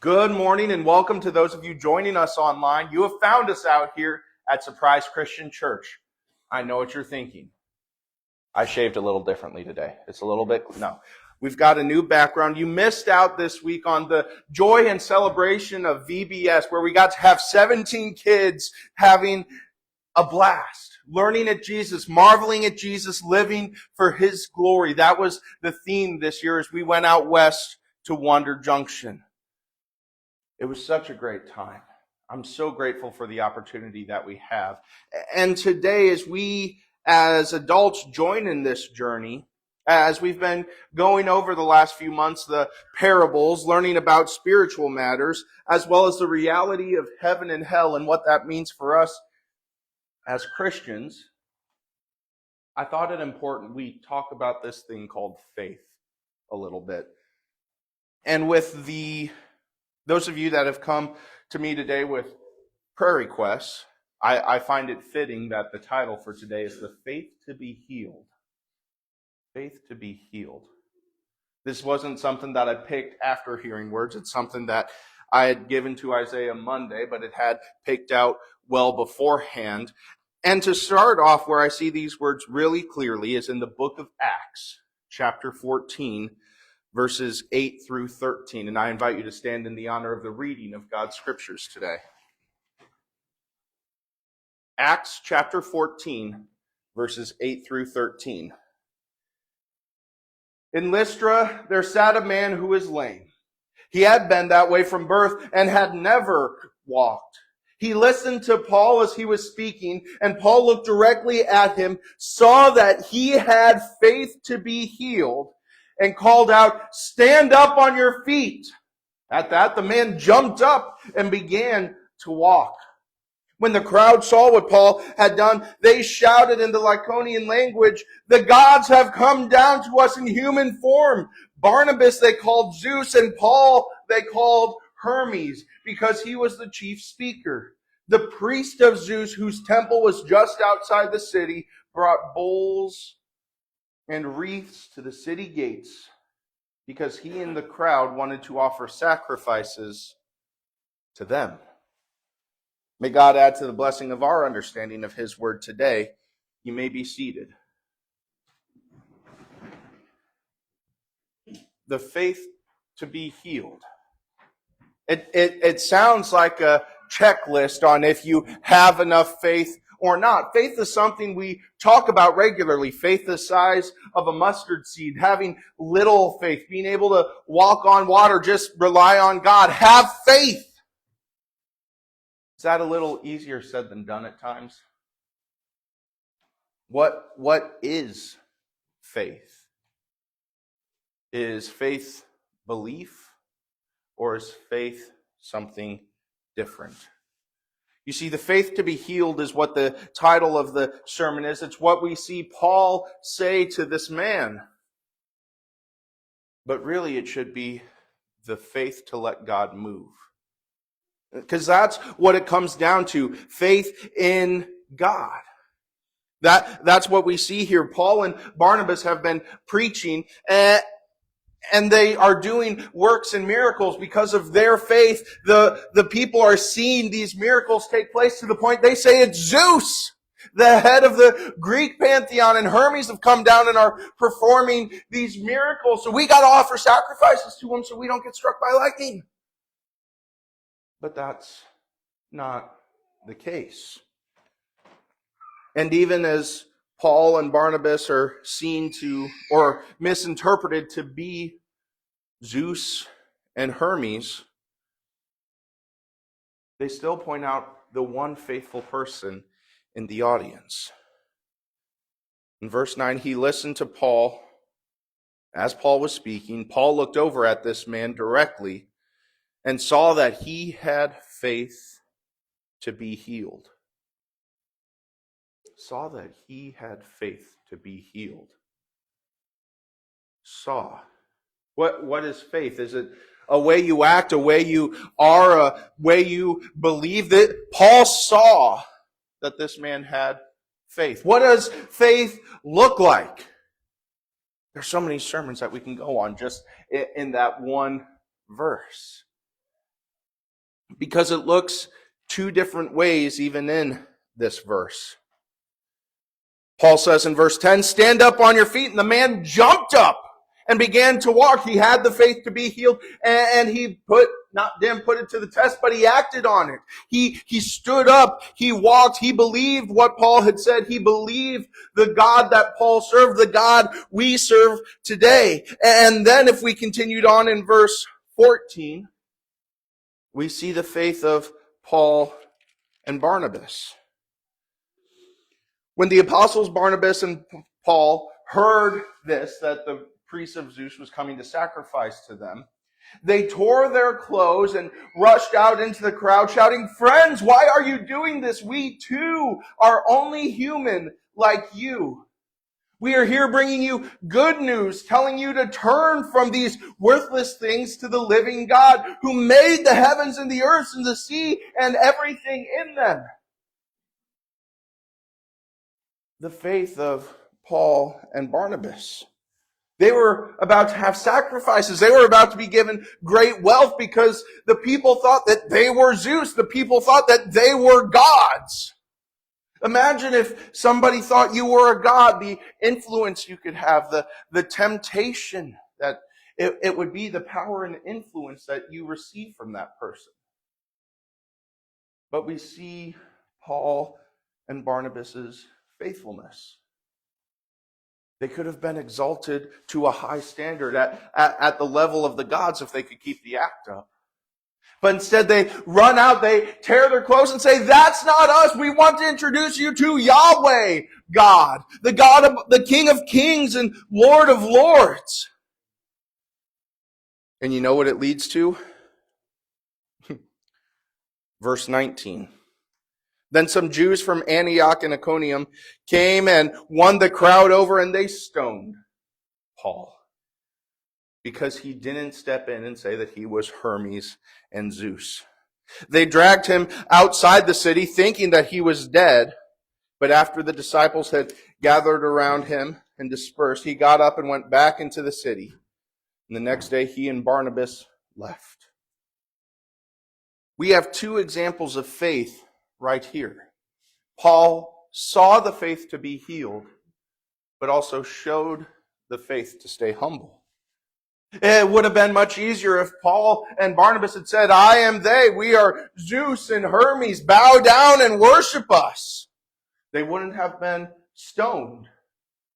Good morning and welcome to those of you joining us online. You have found us out here at Surprise Christian Church. I know what you're thinking. I shaved a little differently today. It's a little bit, no. We've got a new background. You missed out this week on the joy and celebration of VBS, where we got to have 17 kids having a blast, learning at Jesus, marveling at Jesus, living for His glory. That was the theme this year as we went out west to Wander Junction. It was such a great time. I'm so grateful for the opportunity that we have. And today, as we as adults join in this journey, as we've been going over the last few months, the parables, learning about spiritual matters, as well as the reality of heaven and hell and what that means for us as Christians, I thought it important we talk about this thing called faith a little bit. And with those of you that have come to me today with prayer requests, I find it fitting that the title for today is The Faith to be Healed. Faith to be healed. This wasn't something that I picked after hearing words. It's something that I had given to Isaiah Monday, but it had picked out well beforehand. And to start off where I see these words really clearly is in the book of Acts, chapter 14, verses 8 through 13. And I invite you to stand in the honor of the reading of God's scriptures today. Acts chapter 14, verses 8 through 13. In Lystra, there sat a man who was lame. He had been that way from birth and had never walked. He listened to Paul as he was speaking, and Paul looked directly at him, saw that he had faith to be healed, and called out, "Stand up on your feet." At that, the man jumped up and began to walk. When the crowd saw what Paul had done, they shouted in the Lycaonian language, "The gods have come down to us in human form." Barnabas they called Zeus, and Paul they called Hermes, because he was the chief speaker. The priest of Zeus, whose temple was just outside the city, brought bowls and wreaths to the city gates, because he and the crowd wanted to offer sacrifices to them. May God add to the blessing of our understanding of His word today. You may be seated. The faith to be healed. It sounds like a checklist on if you have enough faith or not. Faith is something we talk about regularly. Faith the size of a mustard seed, having little faith, being able to walk on water, just rely on God. Have faith. Is that a little easier said than done at times? What is faith? Is faith belief, or is faith something different? You see, the faith to be healed is what the title of the sermon is. It's what we see Paul say to this man. But really, it should be the faith to let God move. Because that's what it comes down to. Faith in God. That's what we see here. Paul and Barnabas have been preaching, and they are doing works and miracles because of their faith. The people are seeing these miracles take place to the point they say it's Zeus, the head of the Greek pantheon, and Hermes have come down and are performing these miracles. So we got to offer sacrifices to him so we don't get struck by lightning. But that's not the case. And even as Paul and Barnabas are seen to, or misinterpreted to be Zeus and Hermes, they still point out the one faithful person in the audience. In verse 9, he listened to Paul as Paul was speaking. Paul looked over at this man directly and saw that he had faith to be healed. Saw that he had faith to be healed. Saw. What is faith? Is it a way you act, a way you are, a way you believe? That Paul saw that this man had faith. What does faith look like? There's so many sermons that we can go on just in that one verse. because it looks two different ways even in this verse. Paul says in verse 10, stand up on your feet, and the man jumped up and began to walk. He had the faith to be healed, and he didn't put it to the test, but he acted on it. He stood up, he walked, he believed what Paul had said. He believed the God that Paul served, the God we serve today. And then if we continued on in verse 14, we see the faith of Paul and Barnabas. When the apostles Barnabas and Paul heard this, that the priest of Zeus was coming to sacrifice to them, they tore their clothes and rushed out into the crowd shouting, friends, why are you doing this? We too are only human like you. We are here bringing you good news, telling you to turn from these worthless things to the living God who made the heavens and the earth and the sea and everything in them. The faith of Paul and Barnabas. They were about to have sacrifices. They were about to be given great wealth because the people thought that they were Zeus. The people thought that they were gods. Imagine if somebody thought you were a god, the influence you could have, the temptation that it would be, the power and influence that you receive from that person. But we see Paul and Barnabas's faithfulness. They could have been exalted to a high standard at the level of the gods if they could keep the act up. But instead they run out, they tear their clothes and say, that's not us. We want to introduce you to Yahweh God, the God of the King of Kings and Lord of Lords. And you know what it leads to? Verse 19. Then some Jews from Antioch and Iconium came and won the crowd over, and they stoned Paul because he didn't step in and say that he was Hermes and Zeus. They dragged him outside the city thinking that he was dead, but after the disciples had gathered around him and dispersed, he got up and went back into the city. And the next day he and Barnabas left. We have two examples of faith right here. Paul saw the faith to be healed, but also showed the faith to stay humble. It would have been much easier if Paul and Barnabas had said, I am they, we are Zeus and Hermes, bow down and worship us. They wouldn't have been stoned.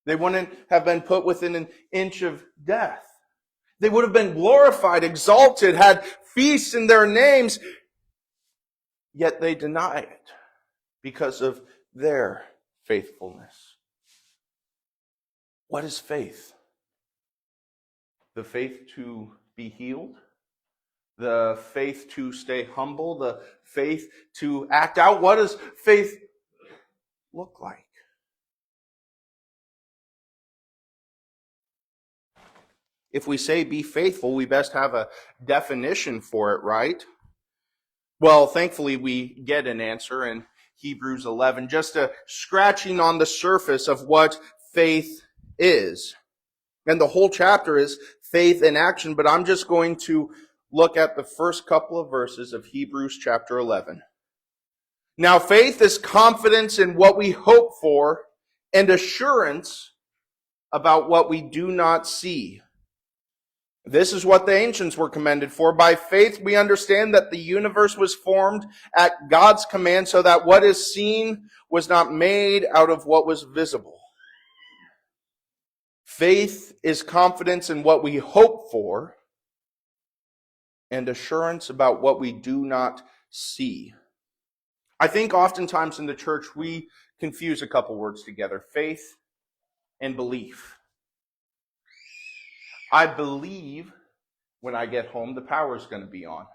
They wouldn't have been put within an inch of death. They would have been glorified, exalted, had feasts in their names, yet they deny it because of their faithfulness. What is faith? The faith to be healed, the faith to stay humble, the faith to act out. What does faith look like? If we say be faithful, we best have a definition for it, right? Well, thankfully we get an answer in Hebrews 11, just a scratching on the surface of what faith is. And the whole chapter is faith in action, but I'm just going to look at the first couple of verses of Hebrews chapter 11. Now, faith is confidence in what we hope for and assurance about what we do not see. This is what the ancients were commended for. By faith, we understand that the universe was formed at God's command so that what is seen was not made out of what was visible. Faith is confidence in what we hope for and assurance about what we do not see. I think oftentimes in the church we confuse a couple words together, faith and belief. I believe when I get home the power is going to be on.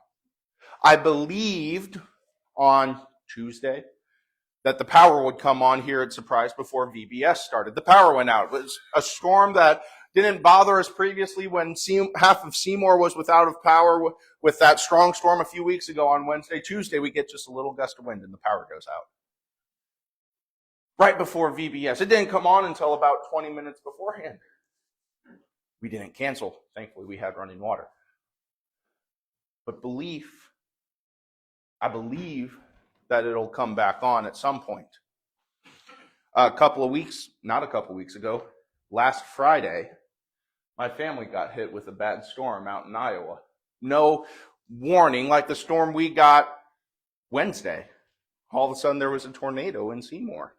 I believed on Tuesday that the power would come on here at Surprise before VBS started. The power went out. It was a storm that didn't bother us previously when half of Seymour was without of power with that strong storm a few weeks ago on Wednesday. Tuesday, we get just a little gust of wind and the power goes out. Right before VBS. It didn't come on until about 20 minutes beforehand. We didn't cancel. Thankfully, we had running water. But belief I believe that it'll come back on at some point. Not a couple weeks ago, last Friday, my family got hit with a bad storm out in Iowa. No warning, like the storm we got Wednesday. All of a sudden there was a tornado in Seymour.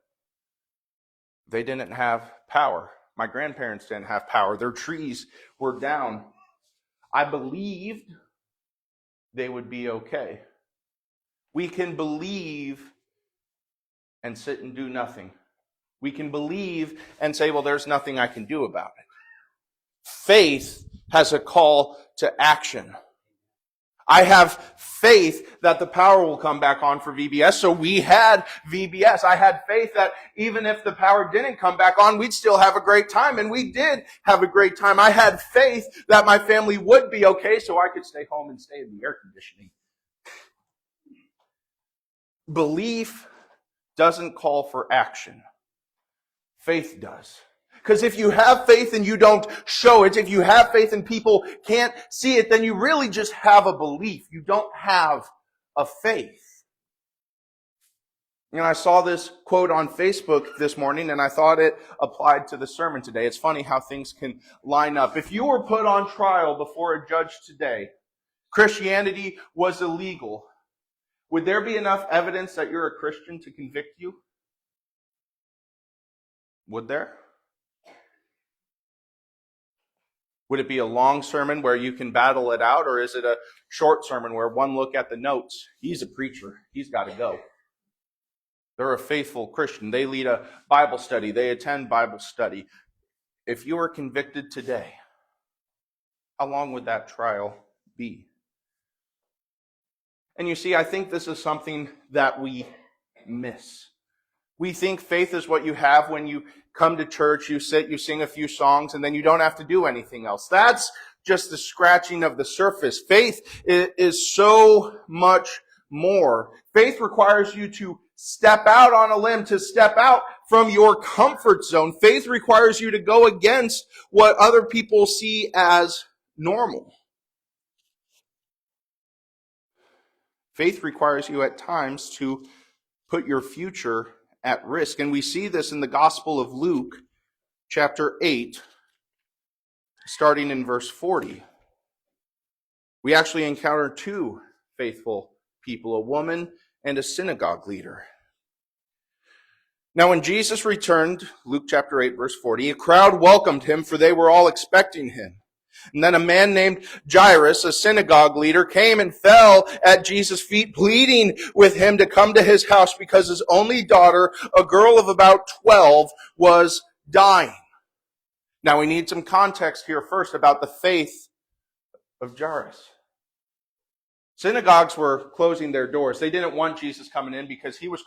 They didn't have power. My grandparents didn't have power. Their trees were down. I believed they would be okay. We can believe and sit and do nothing. We can believe and say, well, there's nothing I can do about it. Faith has a call to action. I have faith that the power will come back on for VBS. So we had VBS. I had faith that even if the power didn't come back on, we'd still have a great time. And we did have a great time. I had faith that my family would be okay, so I could stay home and stay in the air conditioning. Belief doesn't call for action. Faith does. Because if you have faith and you don't show it, if you have faith and people can't see it, then you really just have a belief. You don't have a faith. You know, I saw this quote on Facebook this morning and I thought it applied to the sermon today. It's funny how things can line up. If you were put on trial before a judge today, Christianity was illegal, would there be enough evidence that you're a Christian to convict you? Would there? Would it be a long sermon where you can battle it out, or is it a short sermon where one look at the notes, he's a preacher, he's got to go. They're a faithful Christian. They lead a Bible study. They attend Bible study. If you were convicted today, how long would that trial be? And you see, I think this is something that we miss. We think faith is what you have when you come to church, you sit, you sing a few songs, and then you don't have to do anything else. That's just the scratching of the surface. Faith is so much more. Faith requires you to step out on a limb, to step out from your comfort zone. Faith requires you to go against what other people see as normal. Faith requires you at times to put your future at risk. And we see this in the Gospel of Luke, chapter 8, starting in verse 40. We actually encounter two faithful people, a woman and a synagogue leader. Now when Jesus returned, Luke chapter 8, verse 40, a crowd welcomed him, for they were all expecting him. And then a man named Jairus, a synagogue leader, came and fell at Jesus' feet, pleading with him to come to his house because his only daughter, a girl of about 12, was dying. Now we need some context here first about the faith of Jairus. Synagogues were closing their doors. They didn't want Jesus coming in because he was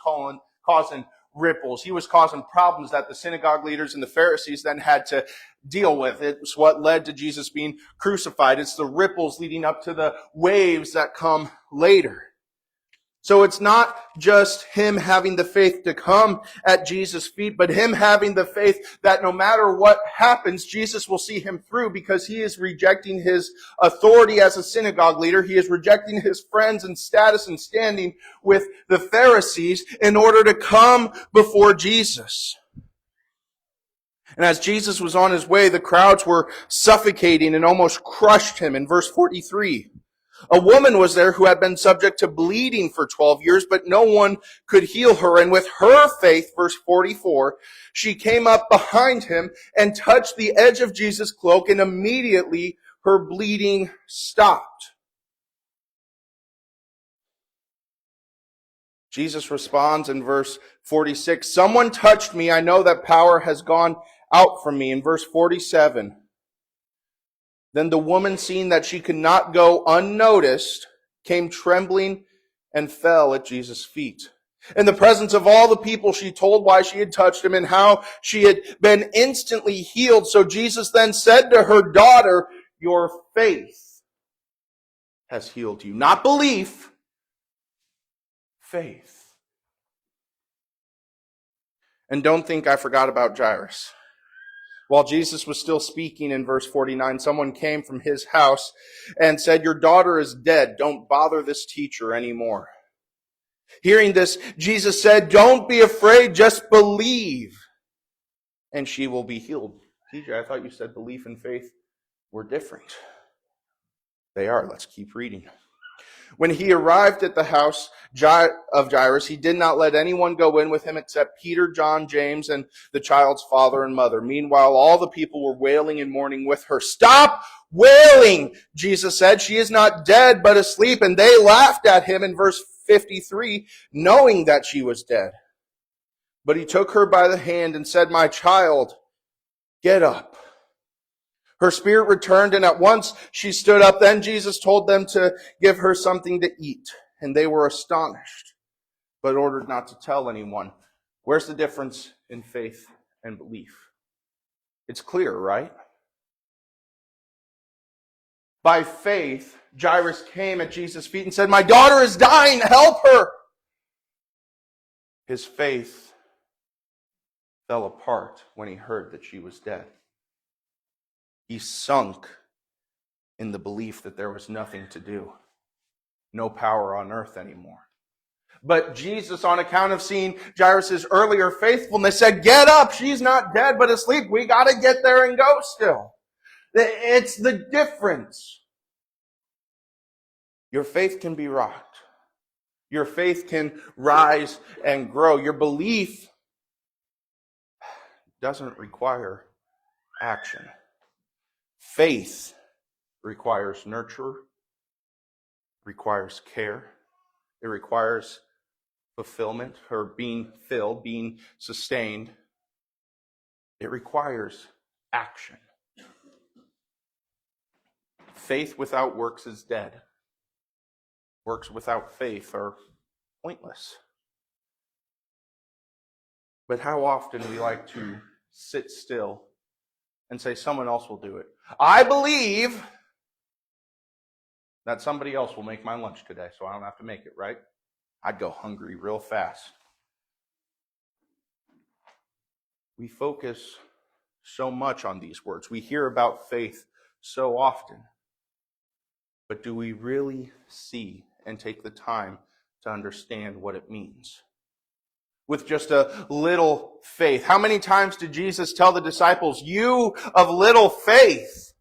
causing ripples. He was causing problems that the synagogue leaders and the Pharisees then had to deal with. It's what led to Jesus being crucified. It's the ripples leading up to the waves that come later. So it's not just him having the faith to come at Jesus' feet, but him having the faith that no matter what happens, Jesus will see him through because he is rejecting his authority as a synagogue leader. He is rejecting his friends and status and standing with the Pharisees in order to come before Jesus. And as Jesus was on his way, the crowds were suffocating and almost crushed him. In verse 43, a woman was there who had been subject to bleeding for 12 years, but no one could heal her. And with her faith, verse 44, she came up behind him and touched the edge of Jesus' cloak, and immediately her bleeding stopped. Jesus responds in verse 46, someone touched me. I know that power has gone out from me. In verse 47, then the woman, seeing that she could not go unnoticed, came trembling and fell at Jesus' feet. In the presence of all the people, she told why she had touched him and how she had been instantly healed. So Jesus then said to her, daughter, your faith has healed you. Not belief, faith. And don't think I forgot about Jairus. While Jesus was still speaking in verse 49, someone came from his house and said, your daughter is dead. Don't bother this teacher anymore. Hearing this, Jesus said, "Don't be afraid, just believe, and she will be healed." TJ, I thought you said belief and faith were different. They are. Let's keep reading. When he arrived at the house of Jairus, he did not let anyone go in with him except Peter, John, James, and the child's father and mother. Meanwhile, all the people were wailing and mourning with her. "Stop wailing," Jesus said. "She is not dead, but asleep." And they laughed at him in verse 53, knowing that she was dead. But he took her by the hand and said, "My child, get up." Her spirit returned, and at once she stood up. Then Jesus told them to give her something to eat, and they were astonished, but ordered not to tell anyone. Where's the difference in faith and belief? It's clear, right? By faith, Jairus came at Jesus' feet and said, "My daughter is dying, help her." His faith fell apart when he heard that she was dead. He sunk in the belief that there was nothing to do, no power on earth anymore. But Jesus, on account of seeing Jairus' earlier faithfulness, said, "Get up, she's not dead but asleep. We got to get there and go still." It's the difference. Your faith can be rocked. Your faith can rise and grow. Your belief doesn't require action. Faith requires nurture, requires care. It requires fulfillment, or being filled, being sustained. It requires action. Faith without works is dead. Works without faith are pointless. But how often we like to sit still and say someone else will do it. I believe that somebody else will make my lunch today, so I don't have to make it, right? I'd go hungry real fast. We focus so much on these words. We hear about faith so often. But do we really see and take the time to understand what it means? With just a little faith. How many times did Jesus tell the disciples, "You of little faith"?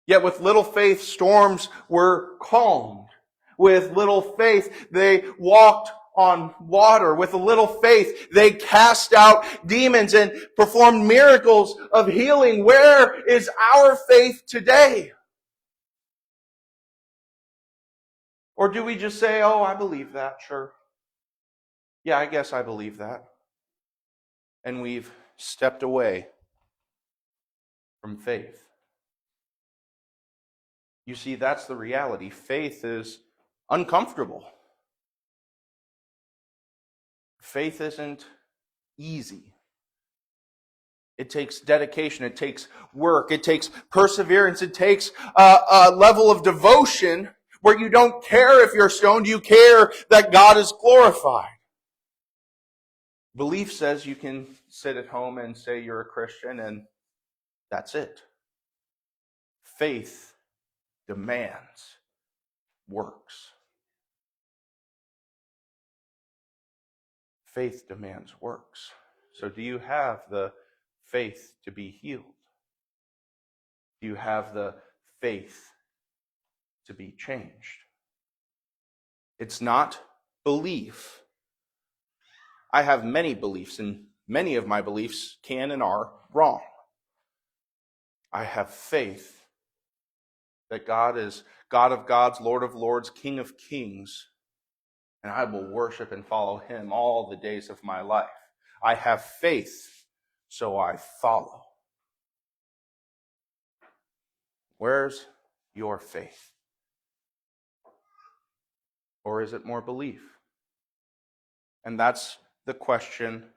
Yet with little faith, storms were calmed. With little faith, they walked on water. With a little faith, they cast out demons and performed miracles of healing. Where is our faith today? Or do we just say, "Oh, I believe that, sure. Yeah, I guess I believe that." And we've stepped away from faith. You see, that's the reality. Faith is uncomfortable. Faith isn't easy. It takes dedication. It takes work. It takes perseverance. It takes a level of devotion where you don't care if you're stoned. You care that God is glorified. Belief says you can sit at home and say you're a Christian and that's it. Faith demands works. Faith demands works. So do you have the faith to be healed? Do you have the faith to be changed? It's not belief. I have many beliefs, and many of my beliefs can and are wrong. I have faith that God is God of gods, Lord of lords, King of kings, and I will worship and follow him all the days of my life. I have faith, so I follow. Where's your faith? Or is it more belief? And that's the question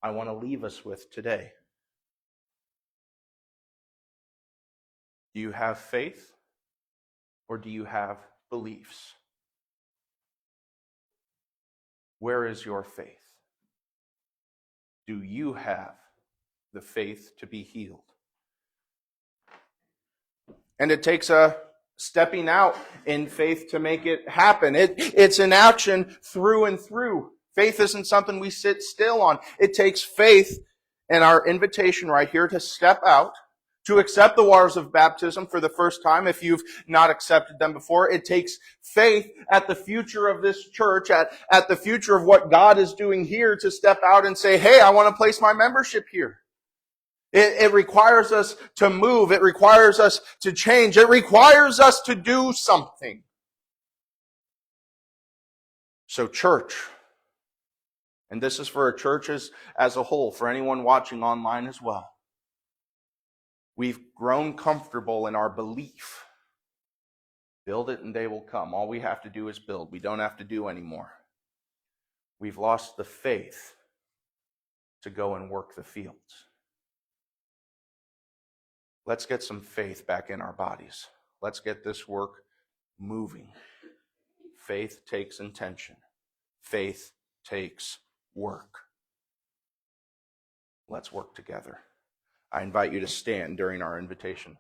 I want to leave us with today. Do you have faith, or do you have beliefs? Where is your faith? Do you have the faith to be healed? And it takes a stepping out in faith to make it happen. It's an action through and through. Faith isn't something we sit still on. It takes faith and our invitation right here to step out, to accept the waters of baptism for the first time if you've not accepted them before. It takes faith at the future of this church, at the future of what God is doing here, to step out and say, hey, I want to place my membership here. It requires us to move. It requires us to change. It requires us to do something. So church, and this is for our churches as a whole, for anyone watching online as well, we've grown comfortable in our belief. Build it and they will come. All we have to do is build. We don't have to do anymore. We've lost the faith to go and work the fields. Let's get some faith back in our bodies. Let's get this work moving. Faith takes intention. Faith takes work. Let's work together. I invite you to stand during our invitation.